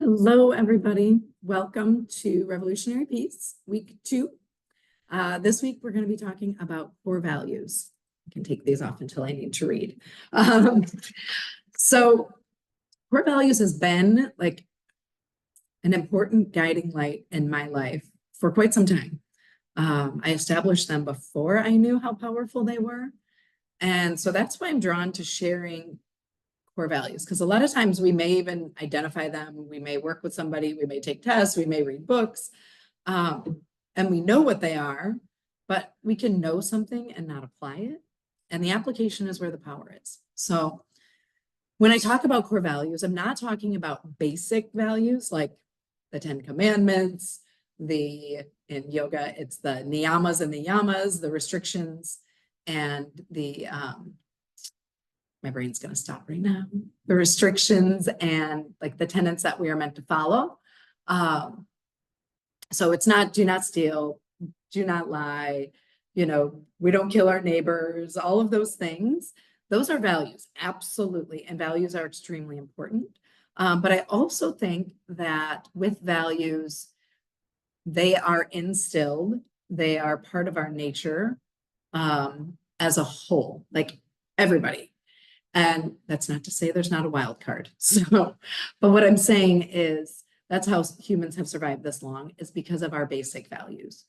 Hello, everybody. Welcome to Revolutionary Peace, week 2. This week, we're going to be talking about core values. I can take these off until I need to read. So core values has been like an important guiding light in my life for quite some time. I established them before I knew how powerful they were. And so that's why I'm drawn to sharing core values, because a lot of times we may even identify them. We may work with somebody, we may take tests, we may read books, and we know what they are, but we can know something and not apply it. And the application is where the power is. So when I talk about core values, I'm not talking about basic values like the 10 Commandments, in yoga, it's the niyamas and the yamas, the restrictions, and the my brain's going to stop right now. The restrictions and like the tenets that we are meant to follow. So it's not do not steal, do not lie, we don't kill our neighbors, all of those things. Those are values, absolutely. And values are extremely important. But I also think that with values, they are instilled, they are part of our nature as a whole, like everybody. And that's not to say there's not a wild card. So, but what I'm saying is that's how humans have survived this long, is because of our basic values.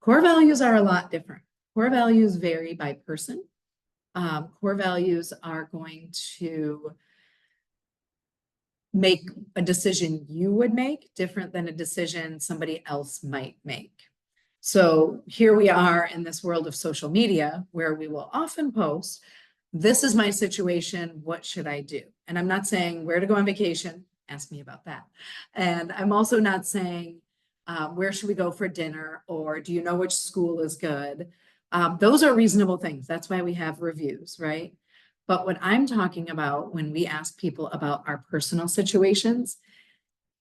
Core values are a lot different. Core values vary by person. Core values are going to make a decision you would make different than a decision somebody else might make. So here we are in this world of social media where we will often post, this is my situation, what should I do? And I'm not saying where to go on vacation, ask me about that. And I'm also not saying where should we go for dinner, or do you know which school is good? Those are reasonable things. That's why we have reviews, right? But what I'm talking about when we ask people about our personal situations,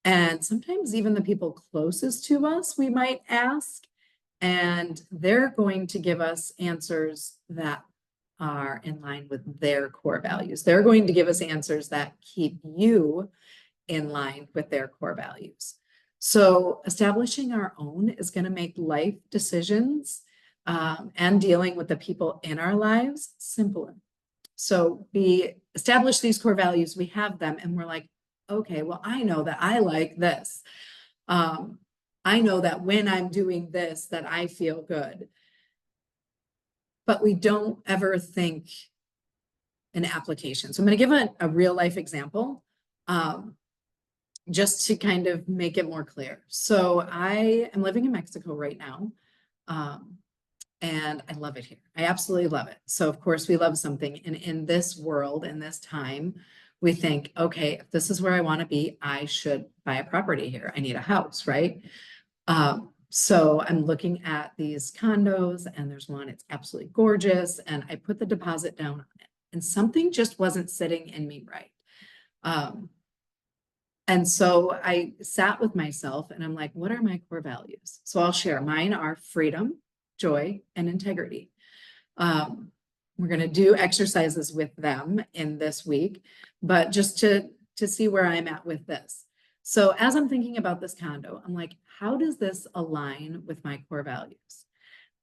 and sometimes even the people closest to us, we might ask, and they're going to give us answers that are in line with their core values. They're going to give us answers that keep you in line with their core values. So establishing our own is going to make life decisions and dealing with the people in our lives simpler. So we establish these core values, we have them, and we're like, okay, well, I know that I like this. I know that when I'm doing this, that I feel good. But we don't ever think an application. So I'm going to give a real life example just to kind of make it more clear. So I am living in Mexico right now. And I love it here. I absolutely love it. So of course we love something. And in this world, in this time, we think, okay, if this is where I want to be, I should buy a property here. I need a house, right? So I'm looking at these condos, and there's one, it's absolutely gorgeous. And I put the deposit down on it, and something just wasn't sitting in me right. And so I sat with myself and I'm like, what are my core values? So I'll share. Mine are freedom, joy, and integrity. We're going to do exercises with them in this week, but just to see where I'm at with this. So as I'm thinking about this condo, I'm like, how does this align with my core values?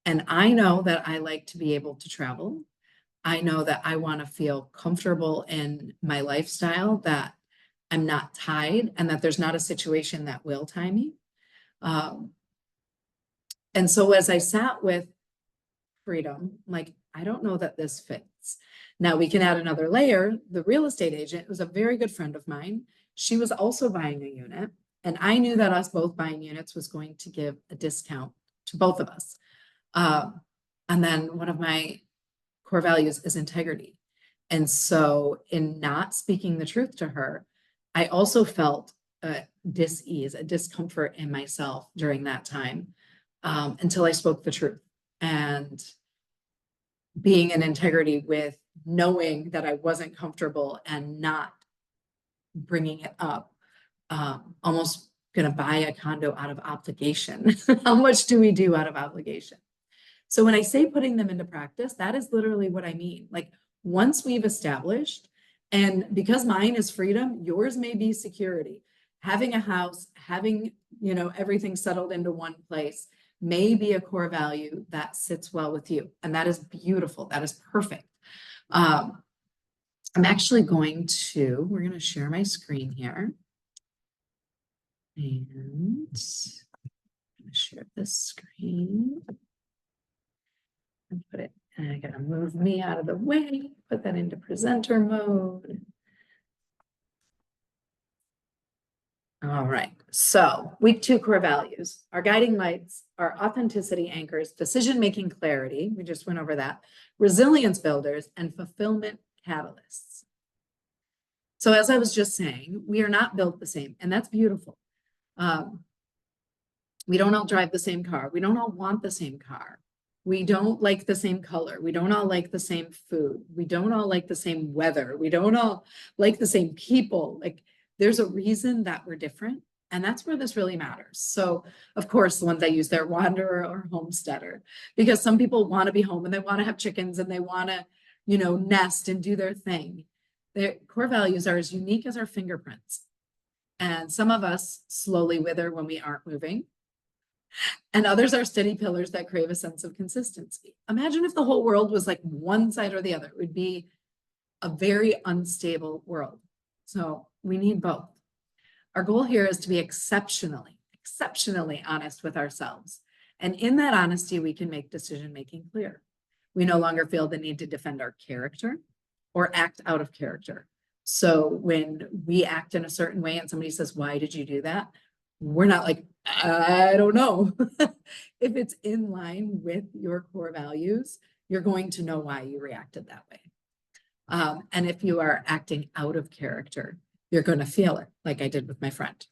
And I know that I like to be able to travel. I know that I want to feel comfortable in my lifestyle, that I'm not tied, and that there's not a situation that will tie me. And so as I sat with freedom, I'm like, I don't know that this fits. Now we can add another layer. The real estate agent was a very good friend of mine. She was also buying a unit, and I knew that us both buying units was going to give a discount to both of us. And then one of my core values is integrity. And so in not speaking the truth to her, I also felt a dis-ease, a discomfort in myself during that time until I spoke the truth. And being in integrity with knowing that I wasn't comfortable and not bringing it up, almost going to buy a condo out of obligation. How much do we do out of obligation? So when I say putting them into practice, that is literally what I mean. Like once we've established, and because mine is freedom, yours may be security. having a house, having, everything settled into one place may be a core value that sits well with you. And that is beautiful. That is perfect. I'm actually we're going to share my screen here. And I'm going to share this screen. And I got to move me out of the way, put that into presenter mode. All right, so week 2 core values. Our guiding lights are authenticity anchors, decision-making clarity, we just went over that, resilience builders, and fulfillment catalysts. So as I was just saying, we are not built the same, and that's beautiful. We don't all drive the same car. We don't all want the same car. We don't like the same color. We don't all like the same food. We don't all like the same weather. We don't all like the same people. Like, there's a reason that we're different. And that's where this really matters. So, of course, the ones I use there, wanderer or homesteader, because some people want to be home and they want to have chickens and they want to, nest and do their thing. Their core values are as unique as our fingerprints. And some of us slowly wither when we aren't moving. And others are steady pillars that crave a sense of consistency. Imagine if the whole world was like one side or the other. It would be a very unstable world. So we need both. Our goal here is to be exceptionally honest with ourselves. And in that honesty, we can make decision-making clear. We no longer feel the need to defend our character or act out of character. So when we act in a certain way and somebody says, "Why did you do that?" We're not like, "I don't know." If it's in line with your core values, you're going to know why you reacted that way. And if you are acting out of character, you're going to feel it, like I did with my friend,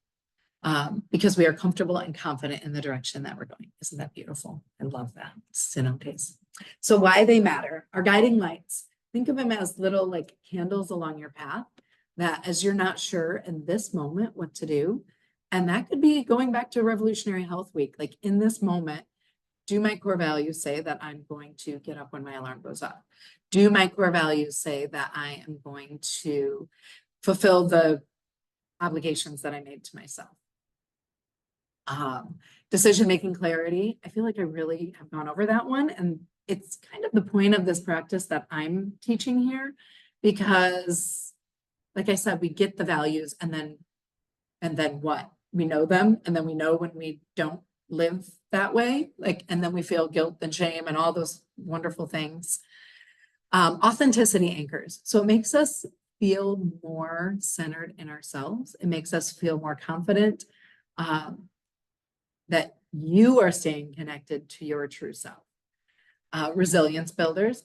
because we are comfortable and confident in the direction that we're going. Isn't that beautiful? I love that. Cenotes. So why they matter. Our guiding lights. Think of them as little like candles along your path that as you're not sure in this moment what to do, and that could be going back to Revolutionary Health Week. Like in this moment, do my core values say that I'm going to get up when my alarm goes off? Do my core values say that I am going to fulfill the obligations that I made to myself? Decision-making clarity. I feel like I really have gone over that one. And it's kind of the point of this practice that I'm teaching here, because like I said, we get the values and then what? We know them, and then we know when we don't live that way, and then we feel guilt and shame and all those wonderful things. Authenticity anchors. So it makes us feel more centered in ourselves. It makes us feel more confident that you are staying connected to your true self. Resilience builders.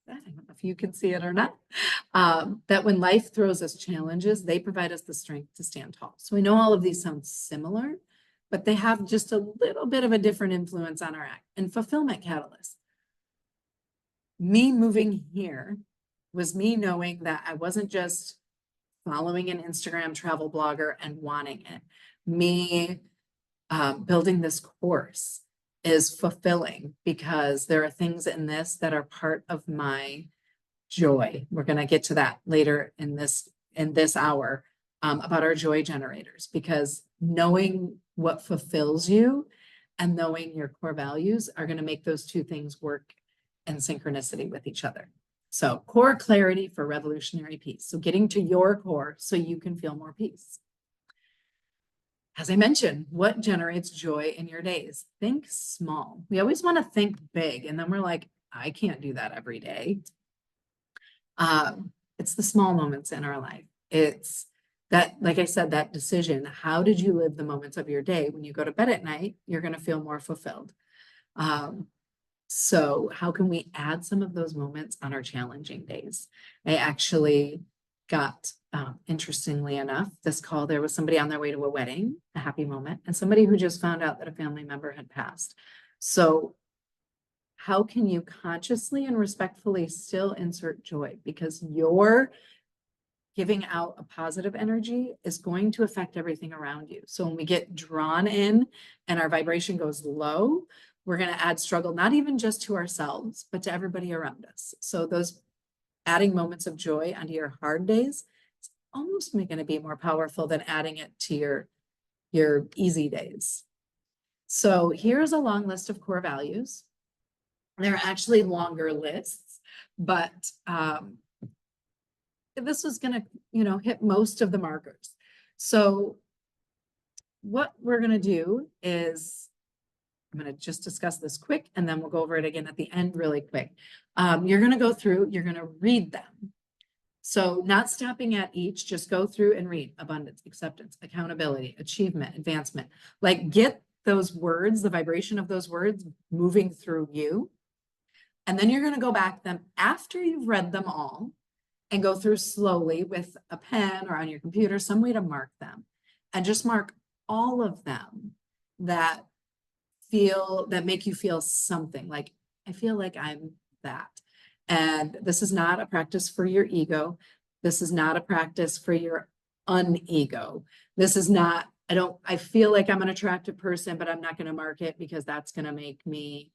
I don't know if you can see it or not, that when life throws us challenges, they provide us the strength to stand tall. So we know all of these sound similar, but they have just a little bit of a different influence on our act. And fulfillment catalyst. Me moving here was me knowing that I wasn't just following an Instagram travel blogger and wanting it. Me building this course is fulfilling because there are things in this that are part of my joy. We're going to get to that later in this hour about our joy generators, because knowing what fulfills you and knowing your core values are going to make those two things work in synchronicity with each other. So core clarity for revolutionary peace. So getting to your core so you can feel more peace. As I mentioned, what generates joy in your days? Think small. We always want to think big, and then we're like, I can't do that every day. It's the small moments in our life. It's that, like I said, that decision. How did you live the moments of your day? When you go to bed at night, you're going to feel more fulfilled. So how can we add some of those moments on our challenging days? I actually got, interestingly enough, this call, there was somebody on their way to a wedding, a happy moment, and somebody who just found out that a family member had passed. So how can you consciously and respectfully still insert joy? Because your giving out a positive energy is going to affect everything around you. So when we get drawn in and our vibration goes low, we're going to add struggle, not even just to ourselves, but to everybody around us. So those adding moments of joy onto your hard days, almost going to be more powerful than adding it to your easy days. So here's a long list of core values. They're actually longer lists, but this was going to, hit most of the markers. So what we're going to do is, I'm going to just discuss this quick, and then we'll go over it again at the end really quick. You're going to go through, you're going to read them. So not stopping at each, just go through and read abundance, acceptance, accountability, achievement, advancement. Like get those words, the vibration of those words moving through you. And then you're going to go back them after you've read them all and go through slowly with a pen or on your computer, some way to mark them, and just mark all of them that make you feel something like, I feel like I'm that. And this is not a practice for your ego. This is not a practice for your unego. This is not, I feel like I'm an attractive person, but I'm not going to mark it because that's going to make me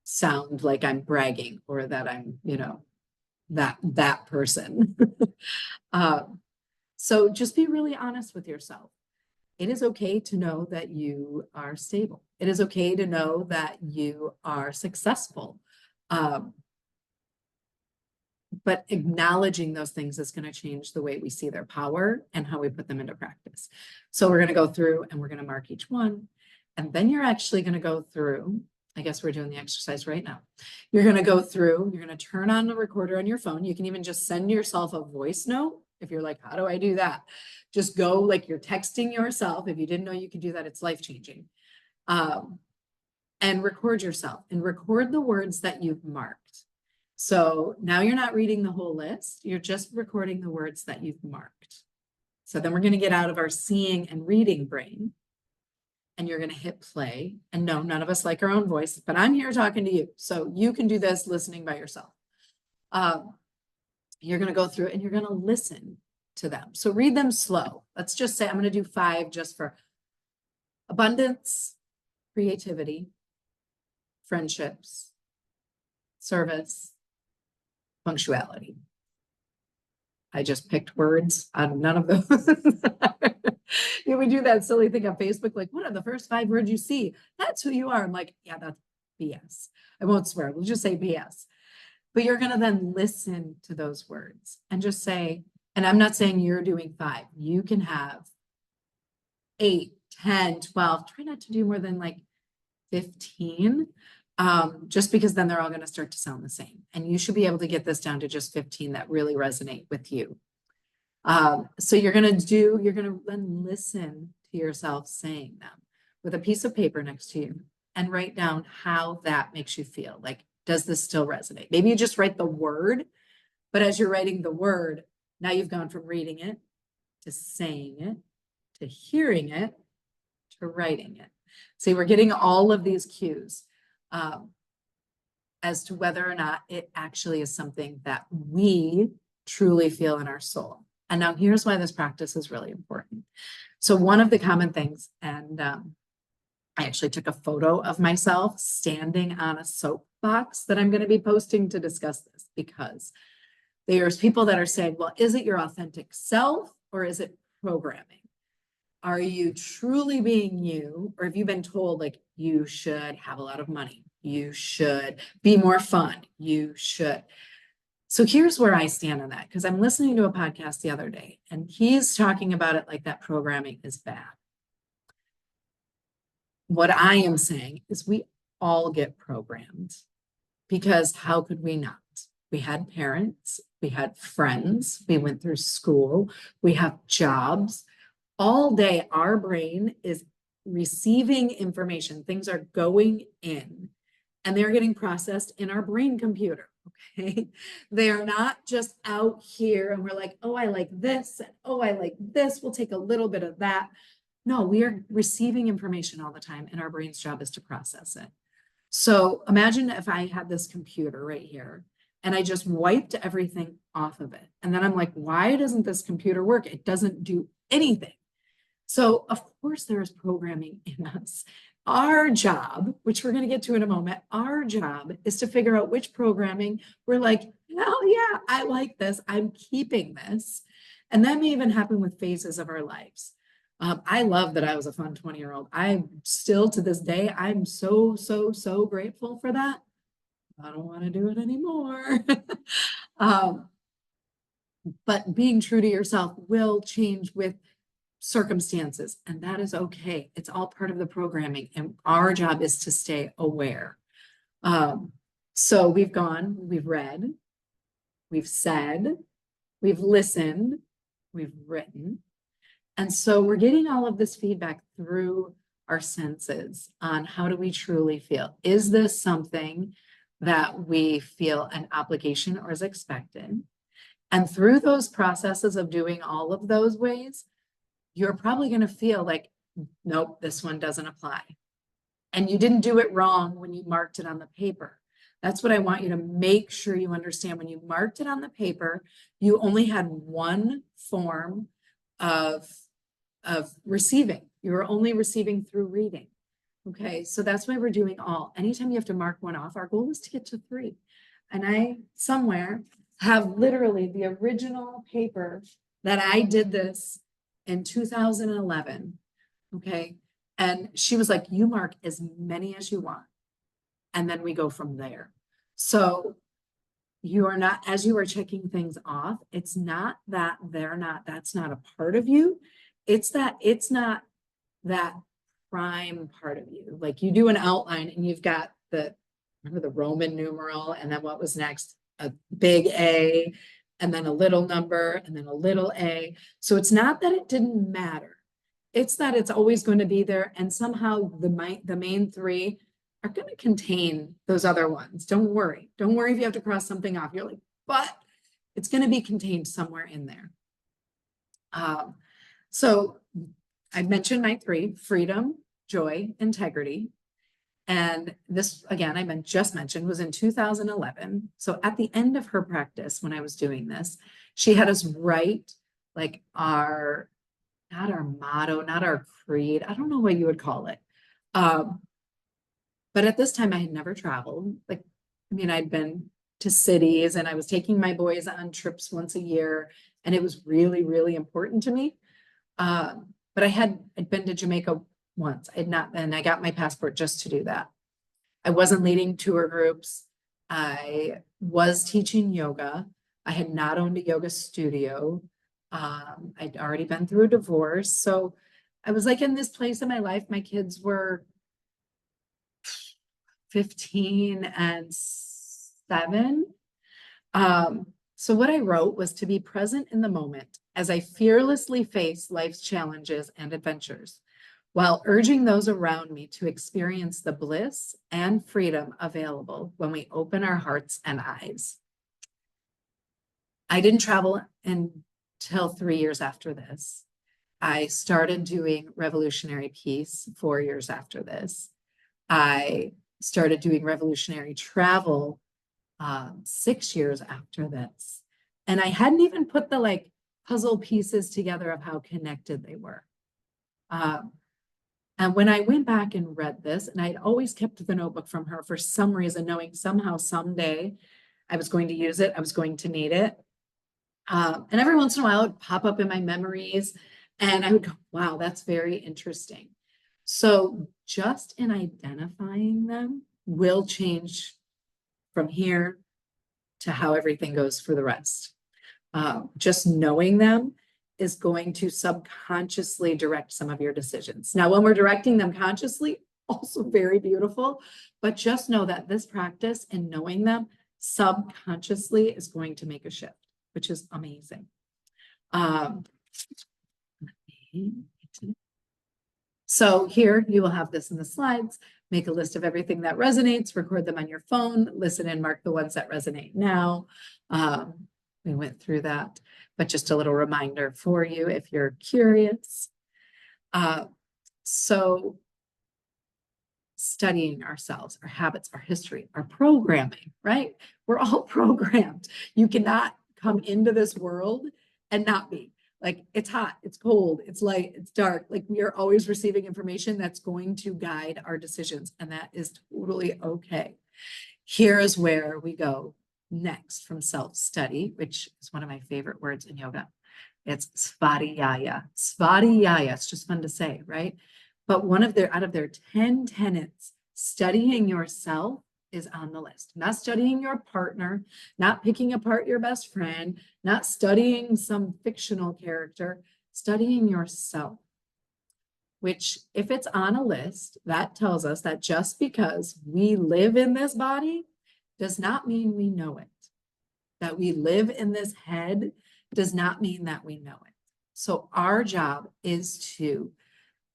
sound like I'm bragging or that I'm, that person. So just be really honest with yourself. It is okay to know that you are stable. It is okay to know that you are successful. But acknowledging those things is going to change the way we see their power and how we put them into practice. So we're going to go through and we're going to mark each one. And then you're actually going to go through, I guess we're doing the exercise right now. You're going to go through, you're going to turn on the recorder on your phone. You can even just send yourself a voice note. If you're like, how do I do that? Just go like you're texting yourself. If you didn't know you could do that, it's life-changing. And record yourself and record the words that you've marked. So now you're not reading the whole list. You're just recording the words that you've marked. So then we're going to get out of our seeing and reading brain. And you're going to hit play. And no, none of us like our own voice, but I'm here talking to you. So you can do this listening by yourself. You're going to go through and you're going to listen to them. So read them slow. Let's just say I'm going to do 5 just for abundance, creativity, friendships, service, punctuality. I just picked words out of none of those. We do that silly thing on Facebook, like, what are the first 5 words you see? That's who you are. I'm like, yeah, that's BS. I won't swear. We'll just say BS. But you're going to then listen to those words and just say, and I'm not saying you're doing 5. You can have 8, 10, 12. Try not to do more than like 15. Just because then they're all going to start to sound the same. And you should be able to get this down to just 15 that really resonate with you. So you're going to then listen to yourself saying them with a piece of paper next to you and write down how that makes you feel. Like, does this still resonate? Maybe you just write the word, but as you're writing the word, now you've gone from reading it to saying it, to hearing it, to writing it. See, we're getting all of these cues as to whether or not it actually is something that we truly feel in our soul. And now here's why this practice is really important. So one of the common things, and I actually took a photo of myself standing on a soapbox that I'm going to be posting to discuss this, because there's people that are saying, well, is it your authentic self or is it programming? Are you truly being you? Or have you been told like you should have a lot of money? You should be more fun. You should. So here's where I stand on that, because I'm listening to a podcast the other day and he's talking about it like that programming is bad. What I am saying is we all get programmed, because how could we not? We had parents, we had friends, we went through school, we have jobs. All day, our brain is receiving information. Things are going in and they're getting processed in our brain computer. Okay. They are not just out here and we're like, oh, I like this. And, oh, I like this. We'll take a little bit of that. No, we are receiving information all the time and our brain's job is to process it. So imagine if I had this computer right here and I just wiped everything off of it. And then I'm like, why doesn't this computer work? It doesn't do anything. So of course there is programming in us. our job, which we're going to get to in a moment, our job is to figure out which programming we're like, hell yeah, I like this. I'm keeping this. And that may even happen with phases of our lives. I love that I was a fun 20-year-old. I still to this day, I'm so, so, so grateful for that. I don't want to do it anymore. But being true to yourself will change with circumstances, and that is okay. It's all part of the programming, and our job is to stay aware. So we've read, we've said, we've listened, we've written. And so we're getting all of this feedback through our senses on how do we truly feel? Is this something that we feel an obligation or is expected? And through those processes of doing all of those ways, you're probably going to feel like, nope, this one doesn't apply. And you didn't do it wrong when you marked it on the paper. That's what I want you to make sure you understand. When you marked it on the paper, you only had one form of receiving. You were only receiving through reading. Okay, so that's why we're doing all. Anytime you have to mark one off, our goal is to get to 3. And I somewhere have literally the original paper that I did this in 2011. Okay, and she was like, you mark as many as you want, and then we go from there. So you are not, as you are checking things off, it's not that that's not a part of you. It's that it's not that prime part of you. Like you do an outline and you've got remember the Roman numeral, and then what was next? A big A, and then a little number, and then a little a. So it's not that it didn't matter. It's that it's always going to be there. And somehow the main 3 are going to contain those other ones. Don't worry. Don't worry if you have to cross something off. You're like, but it's going to be contained somewhere in there. So I mentioned my 3: freedom, joy, integrity. And this, again, just mentioned was in 2011. So at the end of her practice, when I was doing this, she had us write like not our motto, not our creed. I don't know what you would call it. But at this time I had never traveled. I'd been to cities and I was taking my boys on trips once a year, and it was really, really important to me. But I'd been to Jamaica once. I had not been. I got my passport just to do that. I wasn't leading tour groups. I was teaching yoga. I had not owned a yoga studio. I'd already been through a divorce. So I was like in this place in my life. My kids were 15 and 7. So what I wrote was to be present in the moment as I fearlessly face life's challenges and adventures, while urging those around me to experience the bliss and freedom available when we open our hearts and eyes. I didn't travel until 3 years after this. I started doing revolutionary peace 4 years after this. I started doing revolutionary travel 6 years after this. And I hadn't even put the puzzle pieces together of how connected they were. And when I went back and read this, and I'd always kept the notebook from her for some reason, knowing somehow someday I was going to use it, I was going to need it. And every once in a while it would pop up in my memories and I would go, wow, that's very interesting. So just in identifying them will change from here to how everything goes for the rest. Just knowing them is going to subconsciously direct some of your decisions. Now, when we're directing them consciously, also very beautiful, but just know that this practice and knowing them subconsciously is going to make a shift, which is amazing. So here you will have this in the slides. Make a list of everything that resonates, record them on your phone, listen and mark the ones that resonate now. We went through that, but just a little reminder for you if you're curious. So studying ourselves, our habits, our history, our programming, right? We're all programmed. You cannot come into this world and not be. Like it's hot, it's cold, it's light, it's dark. Like we are always receiving information that's going to guide our decisions, and that is totally okay. Here is where we go next from self-study, which is one of my favorite words in yoga. It's svadhyaya. Svadhyaya, it's just fun to say, right? But out of their 10 tenets, studying yourself is on the list. Not studying your partner, not picking apart your best friend, not studying some fictional character, studying yourself. Which, if it's on a list, that tells us that just because we live in this body does not mean we know it. That we live in this head does not mean that we know it. So our job is to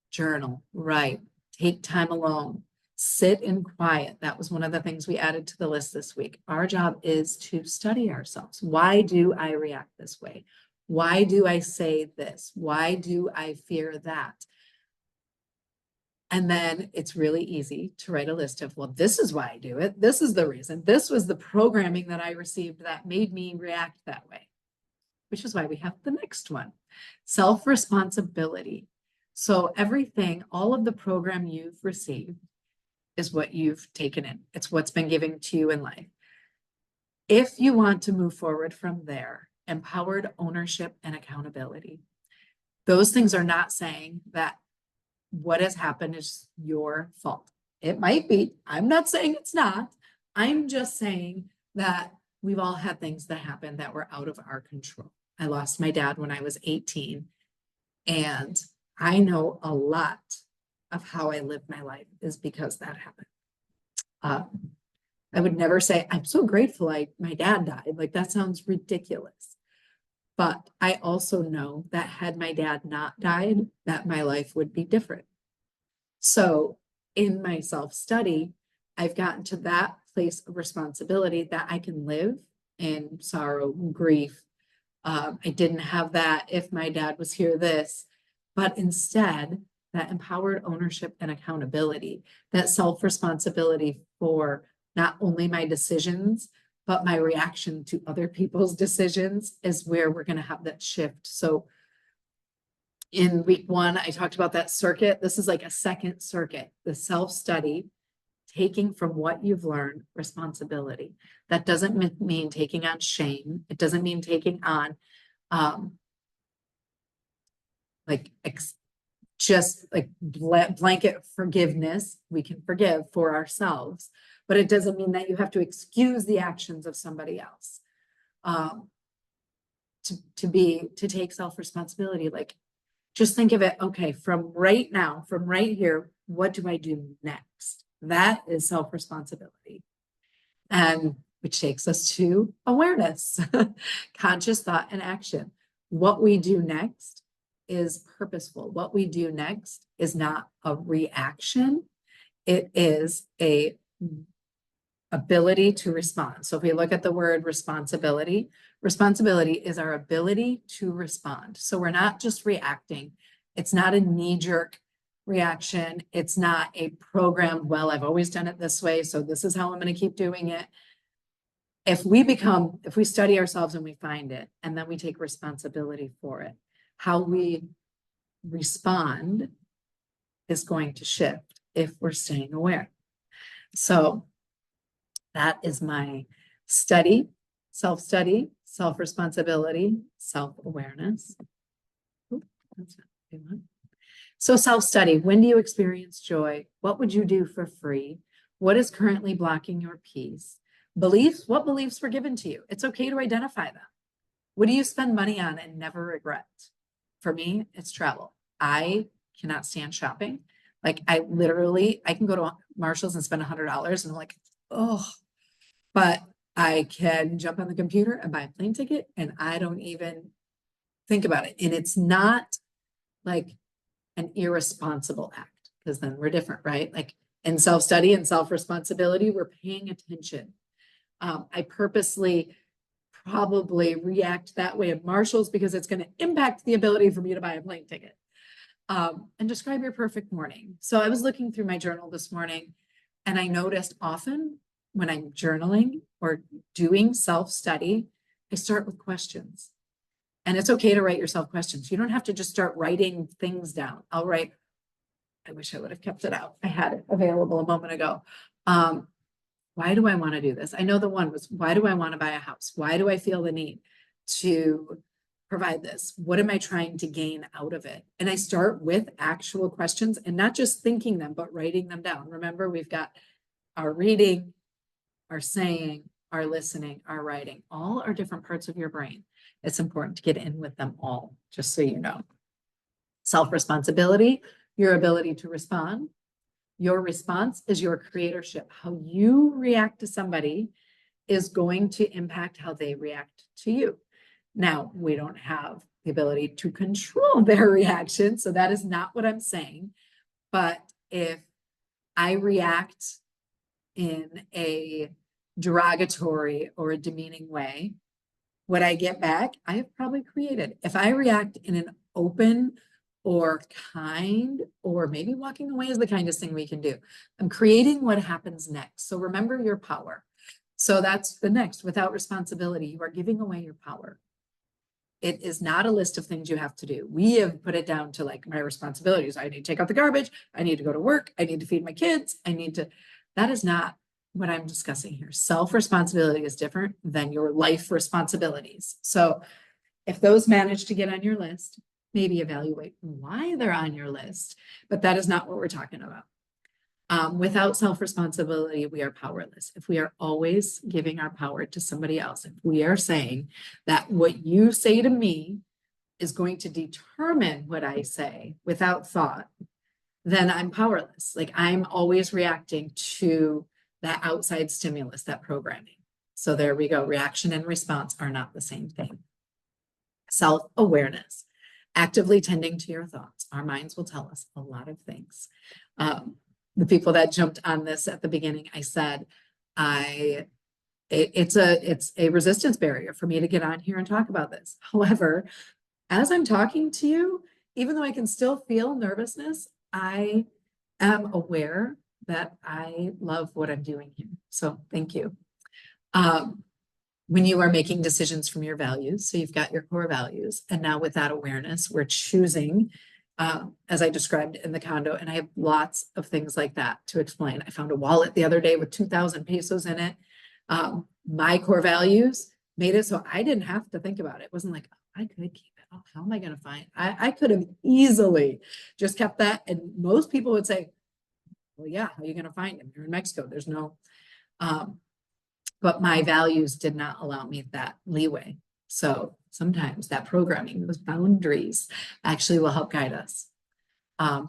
journal, write, take time alone, sit in quiet. That was one of the things we added to the list this week. Our job is to study ourselves. Why do I react this way? Why do I say this? Why do I fear that? And then it's really easy to write a list of, well, this is why I do it. This is the reason. This was the programming that I received that made me react that way, which is why we have the next one, self-responsibility. So everything, all of the program you've received is what you've taken in. It's what's been given to you in life. If you want to move forward from there, empowered ownership and accountability, those things are not saying that what has happened is your fault. It might be. I'm not saying it's not. I'm just saying that we've all had things that happen that were out of our control. I lost my dad when I was 18, and I know a lot of how I lived my life is because that happened. I would never say, I'm so grateful my dad died. Like that sounds ridiculous. But I also know that had my dad not died, that my life would be different. So in my self-study, I've gotten to that place of responsibility that I can live in sorrow and grief. I didn't have that if my dad was here, but instead that empowered ownership and accountability, that self-responsibility for not only my decisions, but my reaction to other people's decisions is where we're going to have that shift. So in week 1, I talked about that circuit. This is like a second circuit, the self-study, taking from what you've learned responsibility. That doesn't mean taking on shame. It doesn't mean taking on just like blanket forgiveness. We can forgive for ourselves, but it doesn't mean that you have to excuse the actions of somebody else. To take self-responsibility, like just think of it, okay, from right now, from right here, what do I do next? That is self-responsibility. And which takes us to awareness, conscious thought and action. What we do next is purposeful. What we do next is not a reaction. It is a ability to respond. So if we look at the word responsibility, responsibility is our ability to respond. So we're not just reacting. It's not a knee-jerk reaction. It's not a programmed, well, I've always done it this way, so this is how I'm going to keep doing it. If we study ourselves and we find it, and then we take responsibility for it, how we respond is going to shift if we're staying aware. So that is my study, self-study, self-responsibility, self-awareness. That's not what we want. So self-study, when do you experience joy? What would you do for free? What is currently blocking your peace? Beliefs, what beliefs were given to you? It's okay to identify them. What do you spend money on and never regret? For me, it's travel. I cannot stand shopping. Like I can go to Marshall's and spend $100 and I'm like, oh, but I can jump on the computer and buy a plane ticket and I don't even think about it. And it's not like an irresponsible act, because then we're different, right? Like in self-study and self-responsibility, we're paying attention. I purposely probably react that way at Marshall's because it's going to impact the ability for me to buy a plane ticket. And describe your perfect morning. So I was looking through my journal this morning and I noticed often when I'm journaling or doing self-study, I start with questions. And it's okay to write yourself questions. You don't have to just start writing things down. I'll write, I wish I would have kept it out. I had it available a moment ago. Why do I want to do this? I know the one was, why do I want to buy a house? Why do I feel the need to provide this? What am I trying to gain out of it? And I start with actual questions and not just thinking them, but writing them down. Remember, we've got our reading, our saying, our listening, our writing, all are different parts of your brain. It's important to get in with them all, just so you know. Self-responsibility, your ability to respond. Your response is your creatorship. How you react to somebody is going to impact how they react to you. Now, we don't have the ability to control their reaction, so that is not what I'm saying. But if I react in a derogatory or a demeaning way, what I get back, I have probably created. If I react in an open or kind, or maybe walking away is the kindest thing we can do, I'm creating what happens next. So remember your power. So that's the next. Without responsibility, you are giving away your power. It is not a list of things you have to do. We have put it down to like my responsibilities. I need to take out the garbage. I need to go to work. I need to feed my kids. I need to, that is not what I'm discussing here. Self-responsibility is different than your life responsibilities. So if those manage to get on your list, maybe evaluate why they're on your list, but that is not what we're talking about. Without self-responsibility, we are powerless. If we are always giving our power to somebody else, if we are saying that what you say to me is going to determine what I say without thought, then I'm powerless. Like I'm always reacting to that outside stimulus, that programming. So there we go. Reaction and response are not the same thing. Self-awareness, actively tending to your thoughts. Our minds will tell us a lot of things. The people that jumped on this at the beginning, I said, it's a resistance barrier for me to get on here and talk about this. However, as I'm talking to you, even though I can still feel nervousness, I am aware that I love what I'm doing here. So thank you. When you are making decisions from your values, so you've got your core values, and now with that awareness, we're choosing, as I described in the condo, and I have lots of things like that to explain. I found a wallet the other day with 2,000 pesos in it. My core values made it so I didn't have to think about it. It wasn't like, oh, I could keep it. Oh, how am I going to find? I could have easily just kept that. And most people would say, well, yeah, how are you going to find them? You're in Mexico. There's no, but my values did not allow me that leeway. So sometimes that programming, those boundaries actually will help guide us.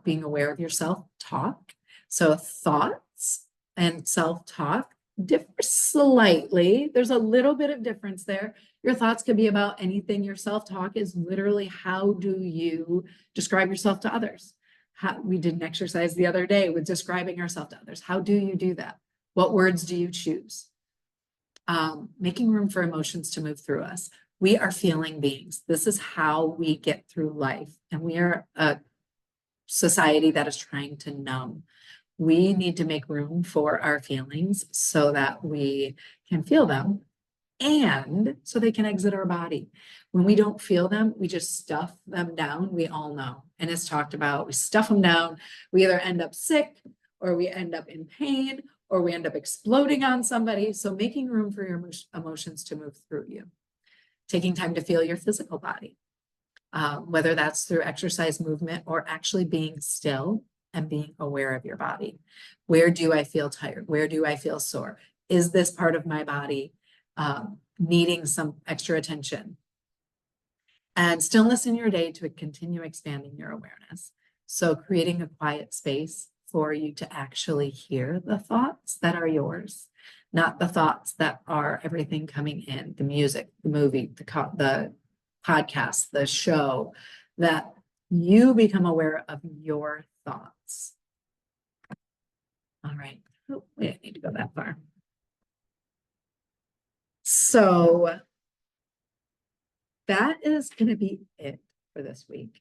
Being aware of your self-talk. So thoughts and self-talk differ slightly. There's a little bit of difference there. Your thoughts could be about anything. Your self-talk is literally, how do you describe yourself to others? We did an exercise the other day with describing ourselves to others. How do you do that? What words do you choose? Making room for emotions to move through us. We are feeling beings. This is how we get through life. And we are a society that is trying to numb. We need to make room for our feelings so that we can feel them and so they can exit our body. When we don't feel them, we just stuff them down. We all know. And it's talked about, we stuff them down. We either end up sick or we end up in pain or we end up exploding on somebody. So making room for your emotions to move through you. Taking time to feel your physical body, whether that's through exercise, movement, or actually being still and being aware of your body. Where do I feel tired? Where do I feel sore? Is this part of my body needing some extra attention? And stillness in your day to continue expanding your awareness. So creating a quiet space for you to actually hear the thoughts that are yours, not the thoughts that are everything coming in, the music, the movie, the podcast, the show, that you become aware of your thoughts. All right. Oh, we didn't need to go that far. So that is going to be it for this week.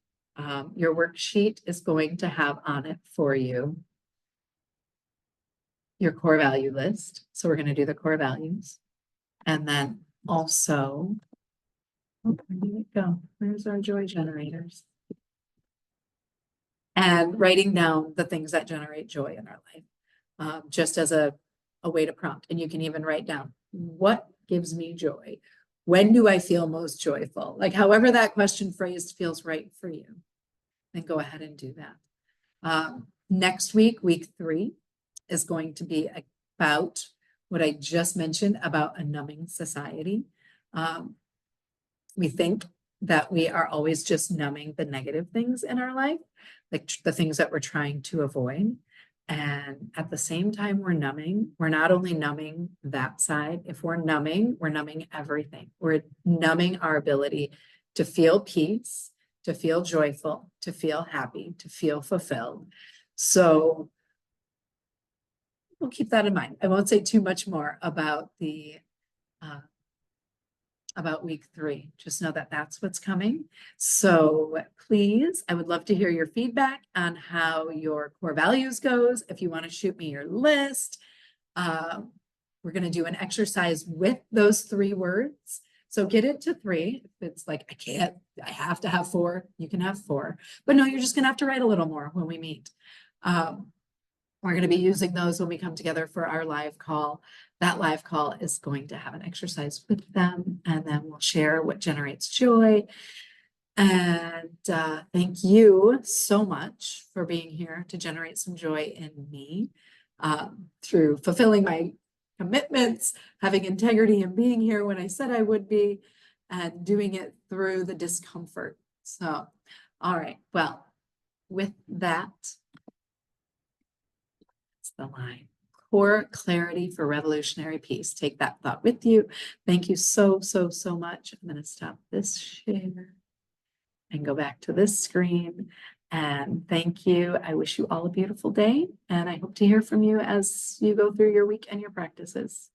Your worksheet is going to have on it for you your core value list. So we're going to do the core values. And then also Oh, where did it go? Where's our joy generators? And writing down the things that generate joy in our life, just as a way to prompt. And you can even write down, what gives me joy? When do I feel most joyful? Like however that question phrased feels right for you, then go ahead and do that. Next week, week 3, is going to be about what I just mentioned about a numbing society. We think that we are always just numbing the negative things in our life, like the things that we're trying to avoid. And at the same time we're numbing, we're not only numbing that side. If we're numbing everything. We're numbing our ability to feel peace, to feel joyful, to feel happy, to feel fulfilled. So we'll keep that in mind. I won't say too much more about the about week 3. Just know that that's what's coming. So please, I would love to hear your feedback on how your core values goes. If you want to shoot me your list, we're going to do an exercise with those 3 words. So get it to 3. If it's like, I have to have 4, you can have 4, but no, you're just going to have to write a little more when we meet. We're going to be using those when we come together for our live call. That live call is going to have an exercise with them, and then we'll share what generates joy. And thank you so much for being here to generate some joy in me through fulfilling my commitments, having integrity and being here when I said I would be, and doing it through the discomfort. So, all right, well, with that, that's the line. Core clarity for revolutionary peace. Take that thought with you. Thank you so, so, so much. I'm going to stop this share and go back to this screen. And thank you. I wish you all a beautiful day. And I hope to hear from you as you go through your week and your practices.